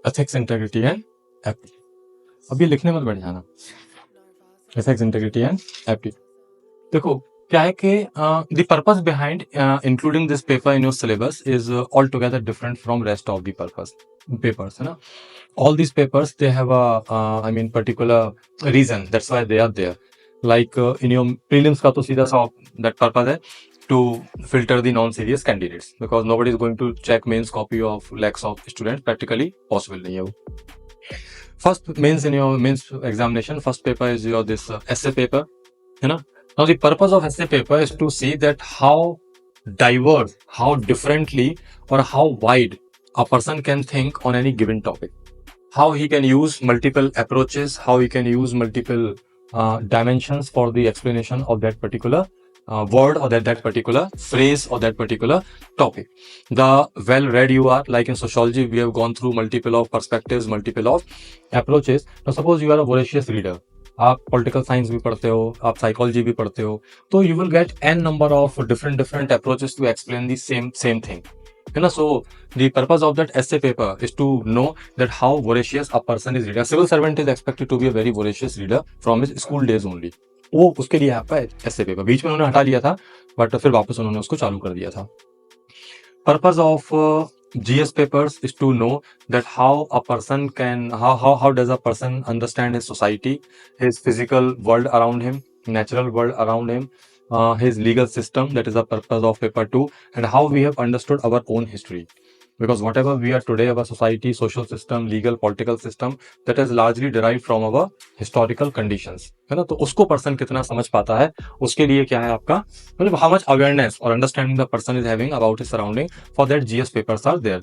Ethics, integrity and एप्टी। अब ये लिखने मत बैठ जाना, एथिक्स, इंटेग्रिटी एंड एप्टी। देखो क्या है कि the purpose behind including this paper in your syllabus is all together different from rest of the purpose papers, है ना। All these papers they have a I mean particular reason, that's why they are there. Like in your prelims का तो सीधा सा that purpose है to filter the non-serious candidates, because nobody is going to check mains copy of lakhs of students, practically possible नहीं है वो। First mains, in your mains examination first paper is your this essay paper, है ना। Now the purpose of essay paper is to see that how diverse, how differently or how wide a person can think on any given topic, how he can use multiple approaches, how he can use multiple dimensions for the explanation of that particular word or that particular phrase or that particular topic. The well read you are, like in sociology we have gone through multiple of perspectives, multiple of approaches. Now suppose you are a voracious reader, आप political science भी पढ़ते हो, आप psychology भी पढ़ते हो, तो you will get an number of different approaches to explain the same thing, है ना। So the purpose of that essay paper is to know that how voracious a person is reader. Civil servant is expected to be a very voracious reader from his school days only. वो उसके लिए आपका एसे paper बीच में उन्होंने हटा लिया था, but फिर वापस उन्होंने उसको चालू कर दिया था। Purpose of GS papers is to know that how a person can, how does a person understand his society, his physical world around him, natural world around him, his legal system, that is the purpose of paper 2, and how we have understood our own history. Because whatever we are today, our society, social system, legal, political system, that is largely derived from our historical conditions, है ना। तो उसको person कितना समझ पाता है, उसके लिए क्या है आपका, मतलब how much awareness or understanding the person is having about his surrounding. For that GS papers are there,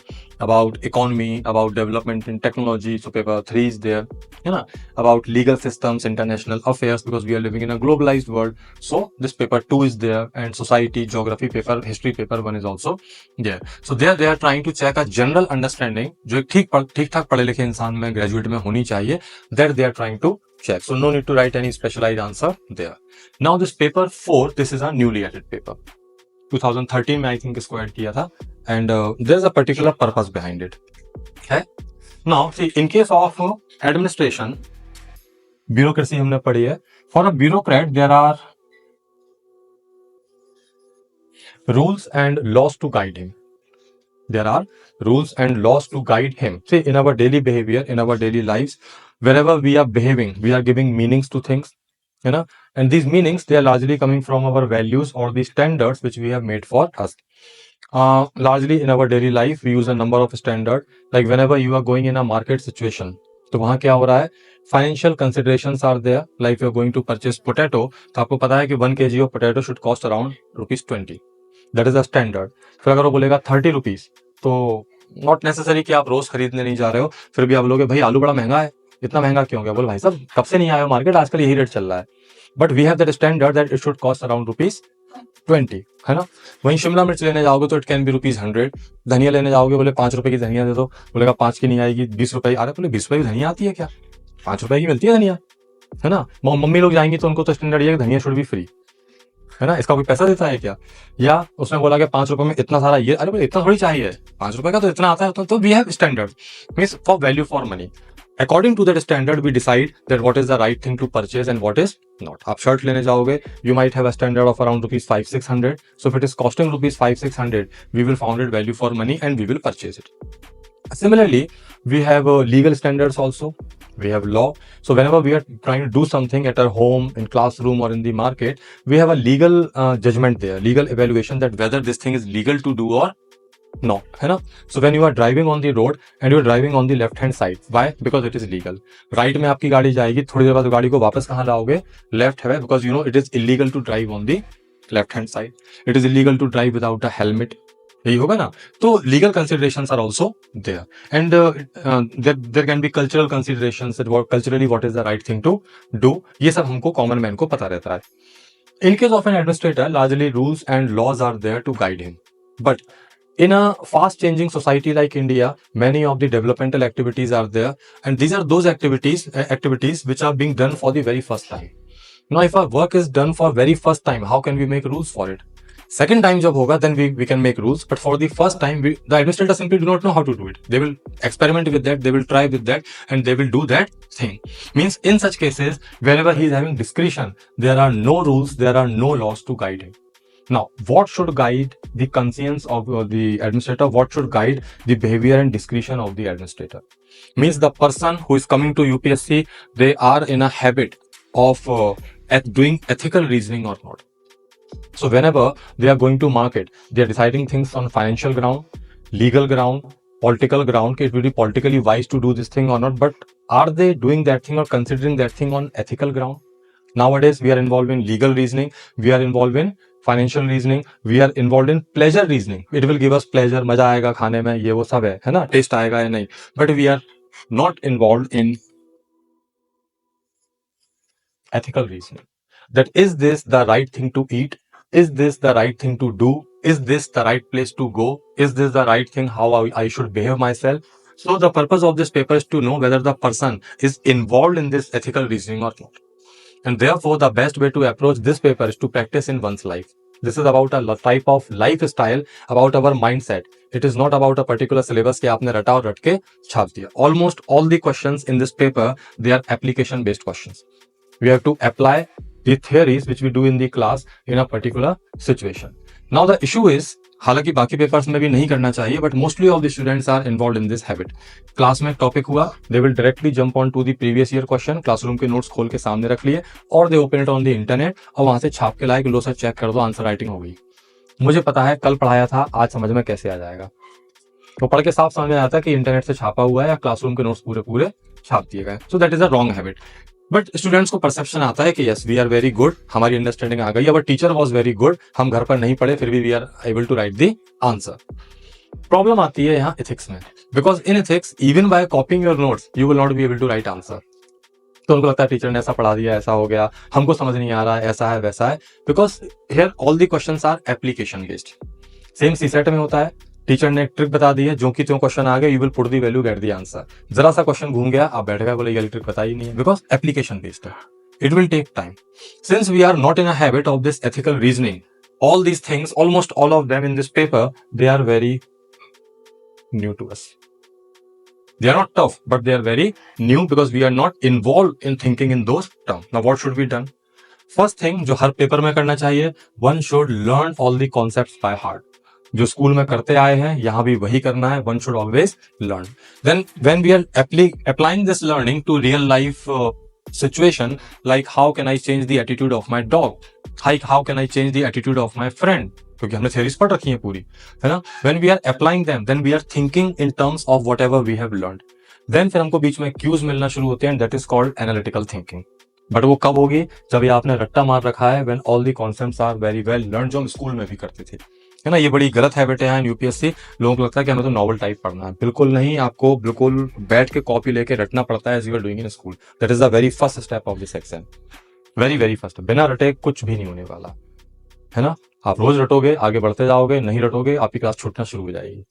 about economy, about development in technology, so paper 3 is there, है ना, about legal systems, international affairs, because we are living in a globalized world, so this paper 2 is there, and society, geography paper, history paper 1 is also there. So there they are trying to check a general understanding, जो ठीक ठाक पढ़े लिखे इंसान में, graduate में होनी चाहिए, that they are trying to check. So no need to write any specialized answer there. Now this paper 4, this is a newly added paper, 2013 में I think इसको ऐड किया था, and there is a particular purpose behind it, है। Now see, in case of administration, bureaucracy हमने पढ़ी है। For a bureaucrat there are rules and laws to guide him. There are rules and laws to guide him. See, in our daily behavior, in our daily lives, wherever we are behaving, we are giving meanings to things, you know, and these meanings, they are largely coming from our values or the standards which we have made for us. Largely in our daily life, we use a number of standards. Like whenever you are going in a market situation, तो वहाँ क्या हो रहा है, financial considerations are there. Like you are going to purchase potato, तो आपको पता है कि 1 kg of potato should cost around ₹20, that is a standard. फिर अगर वो बोलेगा ₹30, तो नॉट नेसेसरी कि आप रोज खरीदने नहीं जा रहे हो, फिर भी आप बोलोगे भाई आलू बड़ा महंगा है, इतना महंगा क्यों गया? बोले भाई साहब कब से नहीं आया मार्केट, आजकल यही रेट चल रहा है, but we have that standard that it should cost around ₹20, है ना। वहीं शिमला मिर्च लेने जाओगे तो इट कैन बी ₹100। धनिया लेने जाओगे, बोले ₹5 की धनिया दे दो, बोलेगा 5 की नहीं आएगी, ₹20। अरे बोले ₹20 की धनिया आती है क्या? ₹5 की मिलती है धनिया, है ना। मम्मी लोग जाएंगी तो उनको तो स्टैंडर्ड ये धनिया शुड बी फ्री, है ना, इसका कोई पैसा देता है क्या? या उसने बोला कि ₹5 में इतना सारा ये, अरे बोले इतना थोड़ी चाहिए, ₹5 का तो इतना आता है। तो we have standard, means for value for money. According to that standard we decide that what is the right thing to purchase and what is not. आप शर्ट लेने जाओगे, you might have a standard of around ₹500-600, so if it is costing ₹500-600, we will found it value for money and we will purchase it. Similarly, we have legal standards also. We have law. So whenever we are trying to do something at our home, in classroom, or in the market, we have a legal judgment there, legal evaluation that whether this thing is legal to do or not, है ना। So when you are driving on the road and you are driving on the left hand side, why? Because it is legal. Right में आपकी गाड़ी जाएगी, थोड़ी देर बाद गाड़ी को वापस कहाँ लाओगे? Left है, because you know it is illegal to drive on the left hand side. It is illegal to drive without a helmet. यही होगा ना। तो legal considerations are also there, and there can be cultural considerations, culturally what is the right thing to do, ये सब हमको common man को पता रहता है। In case of an administrator, largely rules and laws are there to guide him, but in a fast changing society like India, many of the developmental activities are there, and these are those activities which are being done for the very first time. Now if our work is done for very first time, how can we make rules for it? Second time जब होगा then we can make rules, but for the first time the administrator simply do not know how to do it. They will experiment with that, they will try with that, and they will do that thing. Means in such cases, whenever he is having discretion, there are no rules, there are no laws to guide him. Now, what should guide the conscience of the administrator? What should guide the behavior and discretion of the administrator? Means the person who is coming to UPSC, they are in a habit of doing ethical reasoning or not. So whenever they are going to market, they are deciding things on financial ground, legal ground, political ground. It will be politically wise to do this thing or not. But are they doing that thing or considering that thing on ethical ground? Nowadays, we are involved in legal reasoning. We are involved in financial reasoning. We are involved in pleasure reasoning. It will give us pleasure. मजा आएगा खाने में, ये वो सब है ना? Test आएगा या नहीं? But we are not involved in ethical reasoning. That is this the right thing to eat? Is this the right thing to do? Is this the right place to go? Is this the right thing how I should behave myself? So the purpose of this paper is to know whether the person is involved in this ethical reasoning or not. And therefore, the best way to approach this paper is to practice in one's life. This is about a type of lifestyle, about our mindset. It is not about a particular syllabus कि आपने रटा और रट के छाप दिया. Almost all the questions in this paper, they are application based questions. We have to apply the theories which we do in the class in a particular situation. Now the issue is, हालांकि बाकी papers में भी नहीं करना चाहिए, but mostly of the students are involved in this habit. Class में topic हुआ, they will directly jump on to the previous year question, classroom के नोट्स खोल के सामने रख लिए और they open it on the internet और वहां से छाप के लाए कि लो सर चेक कर दो, आंसर राइटिंग हो गई. मुझे पता है कल पढ़ाया था, आज समझ में कैसे आ जाएगा. तो पढ़ के साफ समझ में आता है कि इंटरनेट से छापा हुआ है या क्लासरूम के नोट्स पूरे पूरे छाप दिए गए. So that is a wrong habit. But students को परसेप्शन आता है कि yes we are very good, हमारी अंडरस्टैंडिंग आ गई, our teacher was very good, हम घर पर नहीं पढ़े फिर भी we are able to write the answer. Problem आती है यहाँ एथिक्स में, because in ethics even by copying your notes you will not be able to write answer. तो उनको लगता है टीचर ने ऐसा पढ़ा दिया, ऐसा हो गया, हमको समझ नहीं आ रहा है, ऐसा है वैसा है. Because here all the questions are application based. Same CSAT में होता है, टीचर ने एक ट्रिक बता दी है, जो कि त्यों क्वेश्चन आ गया, you will put the value, get the answer. जरा सा क्वेश्चन घूम गया, आप बैठ गए, बोले ये ट्रिक पता ही नहीं है, बिकॉज एप्लीकेशन बेस्ड है. It will take time. Since we are not in a habit of this ethical reasoning, all these things, almost all of them in this paper, they are very new to us. They are not tough, but they are very new because we are not involved in thinking in those terms. Now, what should be done? First thing, जो हर paper में करना चाहिए, one should learn all the concepts by heart. जो school में करते आए हैं, यहाँ भी वही करना है. One should always learn. Then, when we are applying this learning to real life situation, like how can I change the attitude of my dog, like how can I change the attitude of my friend, क्योंकि हमने theories पढ़ रखी हैं पूरी, है ना. When we are applying them, then we are thinking in terms of whatever we have learned. Then फिर हमको बीच में cues मिलना शुरू होते हैं, that is called analytical thinking. But वो कब होगी? जब ये आपने रट्टा मार रखा है, when all the concepts are very well learned, जो हम स्कूल में भी करते थे, है ना. ये बड़ी गलत हैबिट है यहाँ यूपीएससी. लोगों को लगता है कि हमें तो नॉवल टाइप पढ़ना है. बिल्कुल नहीं, आपको बिल्कुल बैठ के कॉपी लेके रटना पड़ता है, as you are doing in school. That is the very first step of this exam. Very very first. बिना रटे कुछ भी नहीं होने वाला, है ना. आप रोज रटोगे, आगे बढ़ते जाओगे, नहीं रटोगे, आपकी क्लास छूटना शुरू हो जाएगी.